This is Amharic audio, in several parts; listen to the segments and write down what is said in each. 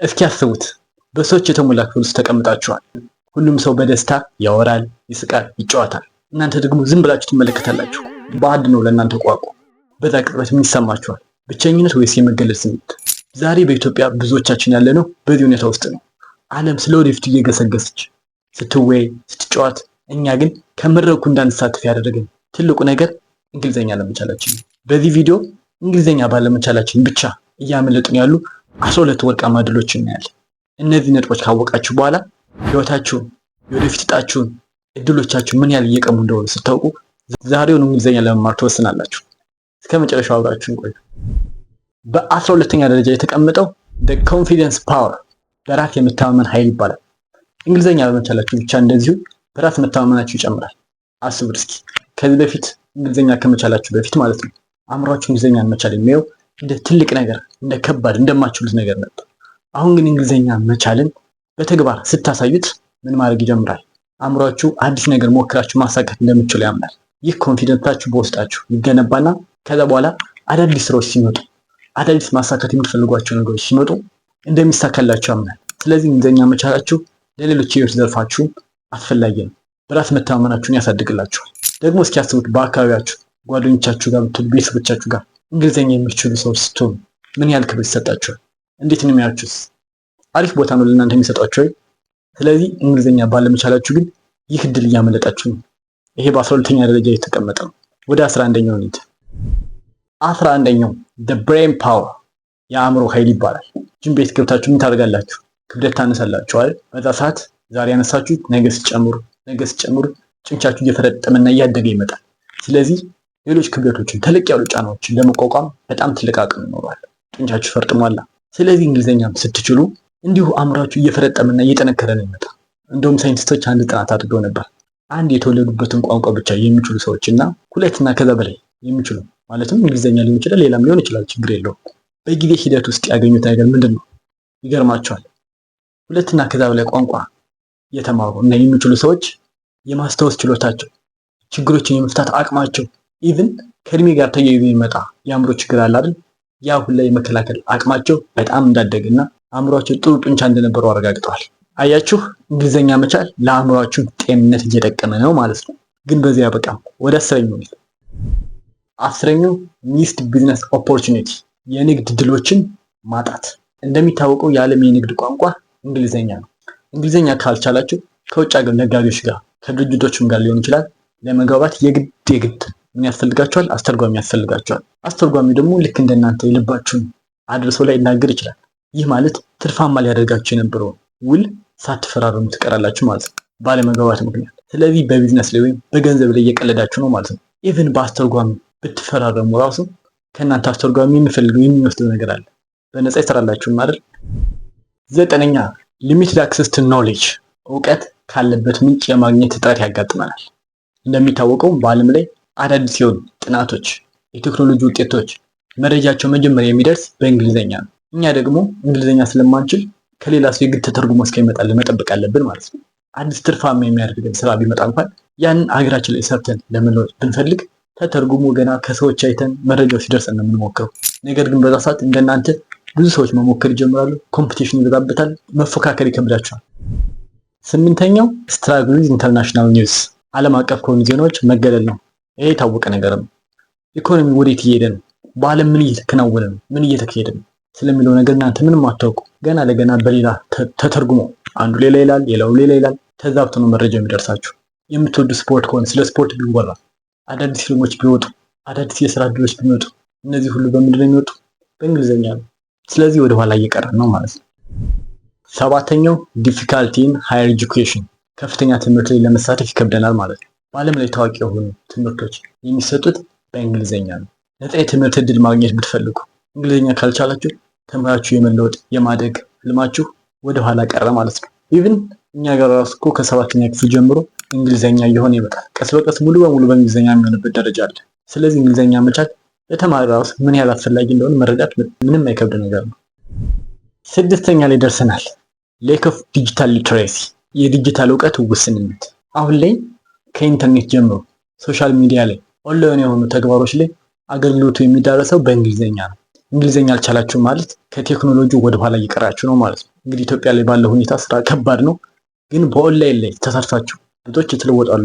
እስኪ አስቡት፣ በሰዎች የተሞላ ክፍል ውስጥ ተቀምጣችኋል። ሁሉም ሰው በደስታ ያወራል፣ ይስቃል፣ ይጫወታል። እናንተ ደግሞ ዝም ብላችሁ ትመለከታላችሁ። ባዕድ ነው ለእናንተ ቋንቋ። በዛ ቅጽበት ምን ይሰማችኋል? ብቸኝነት ወይስ የመገለል ስሜት? ዛሬ በኢትዮጵያ ብዙዎቻችን ያለነው በዚህ ሁኔታ ውስጥ ነው። ዓለም ስለ ወደፊቱ እየገሰገሰች ስትወያይ፣ ስትጫወት፣ እኛ ግን ከመድረኩ እንዳንሳተፍ ያደረገን ትልቁ ነገር እንግሊዝኛ ለመቻላችን ነው። በዚህ ቪዲዮ እንግሊዝኛ ባለመቻላችን ብቻ እያመለጡን ያሉ 12 ወርቃማ ድሎችን እናያለን። እነዚህ ነጥቦች ካወቃችሁ በኋላ ህይወታችሁን፣ የወደፊት እጣችሁን፣ እድሎቻችሁ ምን ያህል እየቀሙ እንደሆነ ስታውቁ ዛሬውን እንግሊዝኛ ለመማር ትወስናላችሁ። እስከ መጨረሻው አብራችሁን ቆዩ። በ12ኛ ደረጃ የተቀመጠው the confidence power በራስ የመተማመን ኃይል ይባላል። እንግሊዝኛ በመቻላችሁ ብቻ እንደዚሁ በራስ መተማመናችሁ ይጨምራል። አስቡት እስኪ ከዚህ በፊት እንግሊዝኛ ከመቻላችሁ በፊት ማለት ነው አእምሯችሁ እንግሊዝኛ መቻል የሚያየው እንደ ትልቅ ነገር፣ እንደ ከባድ እንደማትችሉት ነገር ነበር። አሁን ግን እንግሊዝኛ መቻልን በተግባር ስታሳዩት ምን ማድረግ ይጀምራል? አእምሯችሁ አዲስ ነገር ሞክራችሁ ማሳካት እንደምትችሉ ያምናል። ይህ ኮንፊደንታችሁ በውስጣችሁ ይገነባና ከዛ በኋላ አዳዲስ ስራዎች ሲመጡ፣ አዳዲስ ማሳካት የምትፈልጓቸው ነገሮች ሲመጡ እንደሚሳካላችሁ ያምናል። ስለዚህ እንግሊዝኛ መቻላችሁ ለሌሎች የህይወት ዘርፋችሁ አስፈላጊ ነው። በራስ መተማመናችሁን ያሳድግላችኋል። ደግሞ እስኪ አስቡት፣ በአካባቢያችሁ ጓደኞቻችሁ ጋር ብትሉ፣ ቤተሰቦቻችሁ ጋር እንግሊዝኛ የሚችሉ ሰዎች ስትሆኑ ምን ያህል ክብር ይሰጣችኋል? እንዴት ነው የሚያዩችሁስ? አሪፍ ቦታ ነው ለእናንተ የሚሰጧችሁ። ስለዚህ እንግሊዝኛ ባለመቻላችሁ ግን ይህ እድል እያመለጣችሁ ነው። ይሄ በ12ኛ ደረጃ የተቀመጠ ነው። ወደ 11ኛው እንሂድ። 11ኛው the brain power የአእምሮ ኃይል ይባላል። ጅም ቤት ገብታችሁ ምን ታደርጋላችሁ? ክብደት ታነሳላችሁ አይደል? በዛ ሰዓት ዛሬ ያነሳችሁት ነገ ስትጨምሩ ጭንቻችሁ እየፈረጠመና እያደገ ይመጣል። ስለዚህ ሌሎች ክብደቶችን፣ ተለቅ ያሉ ጫናዎችን ለመቋቋም በጣም ትልቅ አቅም ይኖራል። ጡንቻችሁ ፈርጥሟላ። ስለዚህ እንግሊዝኛም ስትችሉ እንዲሁ አእምሯችሁ እየፈረጠመና እየጠነከረ ነው ይመጣ። እንደውም ሳይንቲስቶች አንድ ጥናት አድርገው ነበር። አንድ የተወለዱበትን ቋንቋ ብቻ የሚችሉ ሰዎች እና 2 እና ከዛ በላይ የሚችሉ ማለትም እንግሊዝኛ ሊሆን ይችላል፣ ሌላም ሊሆን ይችላል፣ ችግር የለውም። በጊዜ ሂደት ውስጥ ያገኙት ነገር ምንድን ነው? ይገርማቸዋል። 2 እና ከዛ በላይ ቋንቋ የተማሩ እና የሚችሉ ሰዎች የማስታወስ ችሎታቸው፣ ችግሮችን የመፍታት አቅማቸው፣ ኢቭን ከእድሜ ጋር ተያይዞ የሚመጣ የአእምሮ ችግር አለ አይደል? ያ ሁላ የመከላከል አቅማቸው በጣም እንዳደገና አእምሯቸው ጥሩ ጡንቻ እንደነበረው አረጋግጠዋል። አያችሁ፣ እንግሊዝኛ መቻል ለአእምሯችሁ ጤንነት እየጠቀመ ነው ማለት ነው። ግን በዚህ ያበቃም። ወደ 10ኛው ነው። 10ኛው ሚስድ ቢዝነስ ኦፖርቹኒቲ የንግድ ድሎችን ማጣት። እንደሚታወቀው የዓለም የንግድ ቋንቋ እንግሊዝኛ ነው። እንግሊዝኛ ካልቻላችሁ ከውጭ ሀገር ነጋዴዎች ጋር ከድርጅቶችም ጋር ሊሆን ይችላል ለመግባባት የግድ ምን ያስፈልጋቸዋል? አስተርጓሚ ያስፈልጋቸዋል። አስተርጓሚ ደግሞ ልክ እንደናንተ የልባችሁን አድርሶ ላይ ይናገር ይችላል። ይህ ማለት ትርፋማ ሊያደርጋችሁ የነበረውን ውል ሳትፈራረሙ ትቀራላችሁ ማለት ነው፣ ባለመግባባት ምክንያት። ስለዚህ በቢዝነስ ላይ ወይም በገንዘብ ላይ እየቀለዳችሁ ነው ማለት ነው። ኢቭን በአስተርጓሚ ብትፈራረሙ ራሱ ከእናንተ አስተርጓሚ የሚፈልገው የሚወስደው ነገር አለ። በነፃ ይሰራላችሁም አይደል? 9ኛ ሊሚትድ አክሰስ ቱ ኖሌጅ እውቀት ካለበት ምንጭ የማግኘት እጥረት ያጋጥመናል። እንደሚታወቀው በዓለም ላይ አዳዲስ የሆኑ ጥናቶች፣ የቴክኖሎጂ ውጤቶች መረጃቸው መጀመሪያ የሚደርስ በእንግሊዝኛ ነው። እኛ ደግሞ እንግሊዝኛ ስለማንችል ከሌላ ሰው የግድ ተተርጉሞ እስከሚመጣልን መጠበቅ አለብን ማለት ነው። አዲስ ትርፋማ የሚያደርገን ስራ ቢመጣ እንኳን ያንን ሀገራችን ላይ ሰርተን ለመለወጥ ብንፈልግ ተተርጉሞ ገና ከሰዎች አይተን መረጃው ሲደርሰን ነው የምንሞክረው። ነገር ግን በዛ ሰዓት እንደናንተ ብዙ ሰዎች መሞከር ይጀምራሉ። ኮምፒቲሽን ይበዛበታል፣ መፎካከር ይከብዳቸዋል። 8ኛው ስትራግል ዊዝ ኢንተርናሽናል ኒውስ ዓለም አቀፍ ከሆኑ ዜናዎች መገለል ነው። ይሄ የታወቀ ነገር ነው። ኢኮኖሚ ወዴት እየሄደ ነው? በዓለም ምን እየተከናወነ ነው? ምን እየተካሄደ ነው ስለሚለው ነገር እናንተ ምንም አታውቁ። ገና ለገና በሌላ ተተርጉሞ አንዱ ሌላ ይላል፣ ሌላው ሌላ ይላል። ተዛብቶ ነው መረጃ የሚደርሳችሁ። የምትወዱ ስፖርት ከሆነ ስለ ስፖርት ቢወራ፣ አዳዲስ ፊልሞች ቢወጡ፣ አዳዲስ የስራ ዕድሎች ቢመጡ እነዚህ ሁሉ በምንድን ነው የሚወጡ? በእንግሊዝኛ ነው። ስለዚህ ወደ ኋላ እየቀረን ነው ማለት ነው። 7ኛው ዲፊካልቲ ኢን ሃየር ኤጁኬሽን ከፍተኛ ትምህርት ላይ ለመሳተፍ ይከብደናል ማለት ነው። በዓለም ላይ ታዋቂ የሆኑ ትምህርቶች የሚሰጡት በእንግሊዝኛ ነው። ነፃ የትምህርት እድል ማግኘት ብትፈልጉ እንግሊዝኛ ካልቻላችሁ ተምራችሁ የመለወጥ የማደግ ህልማችሁ ወደ ኋላ ቀረ ማለት ነው። ኢቭን እኛ ጋር ራሱ እኮ ከ7ኛ ክፍል ጀምሮ እንግሊዝኛ እየሆነ ይመጣል። ቀስ በቀስ ሙሉ በሙሉ በእንግሊዝኛ የሚሆንበት ደረጃ አለ። ስለዚህ እንግሊዝኛ መቻል ለተማሪ ራሱ ምን ያህል አስፈላጊ እንደሆነ መረዳት ምንም አይከብድ ነገር ነው። 6ኛ ላይ ደርሰናል። ሌክ ኦፍ ዲጂታል ሊትሬሲ የዲጂታል እውቀት ውስንነት። አሁን ላይ ከኢንተርኔት ጀምሮ ሶሻል ሚዲያ ላይ ኦንላይን የሆኑ ተግባሮች ላይ አገልግሎቱ የሚዳረሰው በእንግሊዝኛ ነው። እንግሊዘኛ አልቻላችሁ ማለት ከቴክኖሎጂው ወደ ኋላ እየቀራችሁ ነው ማለት ነው። እንግዲህ ኢትዮጵያ ላይ ባለው ሁኔታ ስራ ከባድ ነው። ግን በኦንላይን ላይ ተሳትፋችሁ ብዙዎች የተለወጣሉ።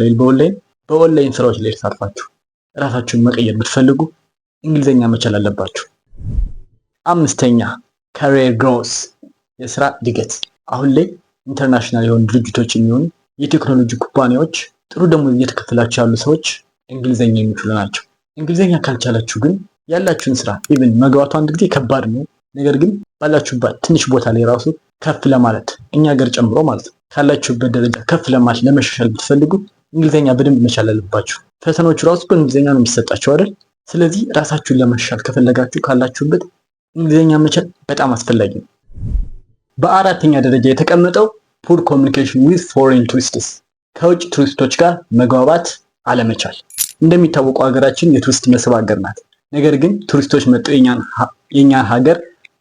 በኦንላይን ስራዎች ላይ ተሳትፋችሁ ራሳችሁን መቀየር ብትፈልጉ እንግሊዘኛ መቻል አለባችሁ። አምስተኛ ካሪየር ግሮስ፣ የስራ እድገት። አሁን ላይ ኢንተርናሽናል የሆኑ ድርጅቶች የሚሆኑ የቴክኖሎጂ ኩባንያዎች ጥሩ ደሞዝ እየተከፈላቸው ያሉ ሰዎች እንግሊዘኛ የሚችሉ ናቸው። እንግሊዘኛ ካልቻላችሁ ግን ያላችሁን ስራ ኢቭን መግባቱ አንድ ጊዜ ከባድ ነው። ነገር ግን ባላችሁበት ትንሽ ቦታ ላይ ራሱ ከፍ ለማለት እኛ ሀገር ጨምሮ ማለት ነው ካላችሁበት ደረጃ ከፍ ለማለት ለመሻሻል ብትፈልጉ እንግሊዘኛ በደንብ መቻል አለባችሁ። ፈተናዎቹ ራሱ በእንግሊዘኛ ነው የሚሰጣቸው አይደል? ስለዚህ ራሳችሁን ለመሻሻል ከፈለጋችሁ ካላችሁበት እንግሊዘኛ መቻል በጣም አስፈላጊ ነው። በአራተኛ ደረጃ የተቀመጠው ፑር ኮሚኒኬሽን ዊዝ ፎሬን ቱሪስትስ፣ ከውጭ ቱሪስቶች ጋር መግባባት አለመቻል። እንደሚታወቀው ሀገራችን የቱሪስት መስህብ ሀገር ናት። ነገር ግን ቱሪስቶች መጥተው የኛን ሀገር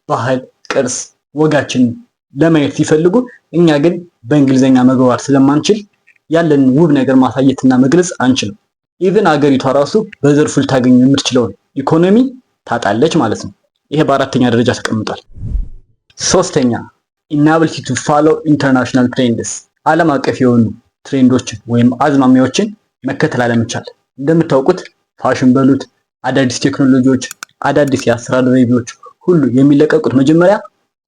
ባህል፣ ቅርስ፣ ወጋችን ለማየት ሲፈልጉ እኛ ግን በእንግሊዘኛ መግባባት ስለማንችል ያለን ውብ ነገር ማሳየትና መግለጽ አንችልም። ኢቭን ሀገሪቷ ራሱ በዘርፉ ልታገኙ የምትችለውን ኢኮኖሚ ታጣለች ማለት ነው። ይሄ በአራተኛ ደረጃ ተቀምጧል። ሶስተኛ ኢናቢሊቲ ቱ ፎሎ ኢንተርናሽናል ትሬንድስ፣ ዓለም አቀፍ የሆኑ ትሬንዶችን ወይም አዝማሚያዎችን መከተል አለመቻል። እንደምታውቁት ፋሽን በሉት አዳዲስ ቴክኖሎጂዎች፣ አዳዲስ የአሰራር ዘይቤዎች ሁሉ የሚለቀቁት መጀመሪያ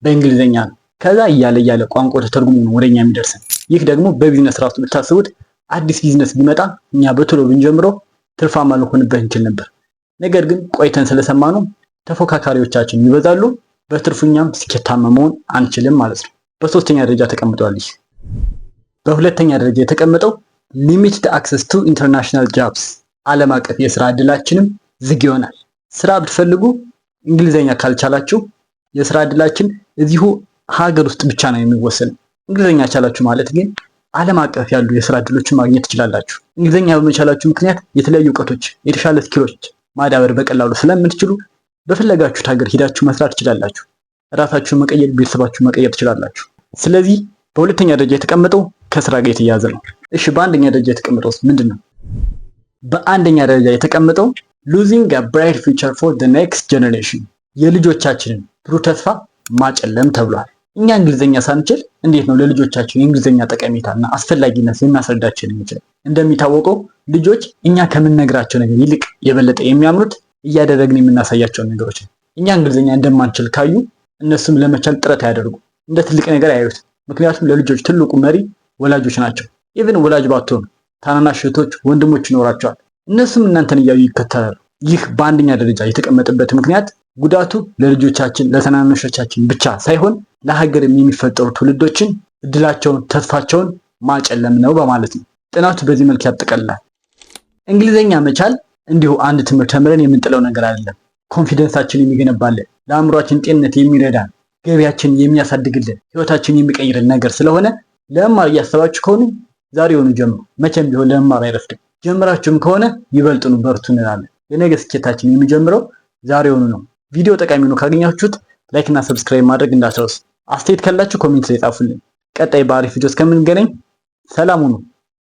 በእንግሊዘኛ ነው። ከዛ እያለ ቋንቋ ተተርጉሞ ነው ወደኛ የሚደርሰን። ይህ ደግሞ በቢዝነስ ራሱ ብታስቡት አዲስ ቢዝነስ ቢመጣ እኛ በቶሎ ብንጀምረው ትርፋማ ልንሆንበት እንችል ነበር። ነገር ግን ቆይተን ስለሰማነው ተፎካካሪዎቻችን ይበዛሉ፣ በትርፉኛም ስኬታማ መሆን አንችልም ማለት ነው። በሶስተኛ ደረጃ ተቀምጧል። በሁለተኛ ደረጃ የተቀመጠው ሊሚትድ አክሰስ ቱ ኢንተርናሽናል ጃብስ፣ ዓለም አቀፍ የስራ እድላችንም ዝግ ይሆናል። ስራ ብትፈልጉ እንግሊዘኛ ካልቻላችሁ የስራ እድላችን እዚሁ ሀገር ውስጥ ብቻ ነው የሚወሰነው። እንግሊዘኛ ቻላችሁ ማለት ግን ዓለም አቀፍ ያሉ የስራ እድሎችን ማግኘት ትችላላችሁ። እንግሊዘኛ በመቻላችሁ ምክንያት የተለያዩ እውቀቶች፣ የተሻለ ስኪሎች ማዳበር በቀላሉ ስለምትችሉ በፈለጋችሁት ሀገር ሄዳችሁ መስራት ትችላላችሁ። ራሳችሁን መቀየር፣ ቤተሰባችሁን መቀየር ትችላላችሁ። ስለዚህ በሁለተኛ ደረጃ የተቀመጠው ከስራ ጋር የተያያዘ ነው። እሺ በአንደኛ ደረጃ የተቀመጠው ምንድን ነው? በአንደኛ ደረጃ የተቀመጠው ሉዚንግ a bright future for the next generation፣ የልጆቻችንን ብሩህ ተስፋ ማጨለም ተብሏል። እኛ እንግሊዘኛ ሳንችል እንዴት ነው ለልጆቻችን የእንግሊዘኛ ጠቀሜታና አስፈላጊነት ልናስረዳቸው የምንችለው? እንደሚታወቀው ልጆች እኛ ከምንነግራቸው ነገር ይልቅ የበለጠ የሚያምኑት እያደረግን የምናሳያቸውን ነገሮች ነው። እኛ እንግሊዘኛ እንደማንችል ካዩ እነሱም ለመቻል ጥረት አያደርጉ፣ እንደ ትልቅ ነገር አያዩት። ምክንያቱም ለልጆች ትልቁ መሪ ወላጆች ናቸው። ኢቭን ወላጅ ባትሆኑ ታናናሽ እህቶች፣ ወንድሞች ይኖራቸዋል። እነሱም እናንተን እያዩ ይከተላሉ። ይህ በአንደኛ ደረጃ የተቀመጠበት ምክንያት ጉዳቱ ለልጆቻችን ለተናናሾቻችን ብቻ ሳይሆን ለሀገርም የሚፈጠሩ ትውልዶችን እድላቸውን፣ ተስፋቸውን ማጨለም ነው በማለት ነው። ጥናቱ በዚህ መልክ ያጠቃልላል። እንግሊዘኛ መቻል እንዲሁ አንድ ትምህርት ተምረን የምንጥለው ነገር አይደለም። ኮንፊደንሳችን የሚገነባልን፣ ለአእምሯችን ጤንነት የሚረዳን፣ ገቢያችንን የሚያሳድግልን፣ ህይወታችንን የሚቀይርን ነገር ስለሆነ ለመማር እያሰባችሁ ከሆነ ዛሬውኑ ጀምሩ። መቼም ቢሆን ለመማር አይረፍድም። ጀምራችሁም ከሆነ ይበልጡኑ በርቱ እንላለን። የነገ ስኬታችን የሚጀምረው ዛሬውኑ ነው። ቪዲዮ ጠቃሚ ነው ካገኛችሁት ላይክ እና ሰብስክራይብ ማድረግ እንዳትረሱ። አስተያየት ካላችሁ ኮሜንት ላይ ጻፉልኝ። ቀጣይ በአሪፍ ቪዲዮ እስከምንገናኝ ሰላም ሁኑ።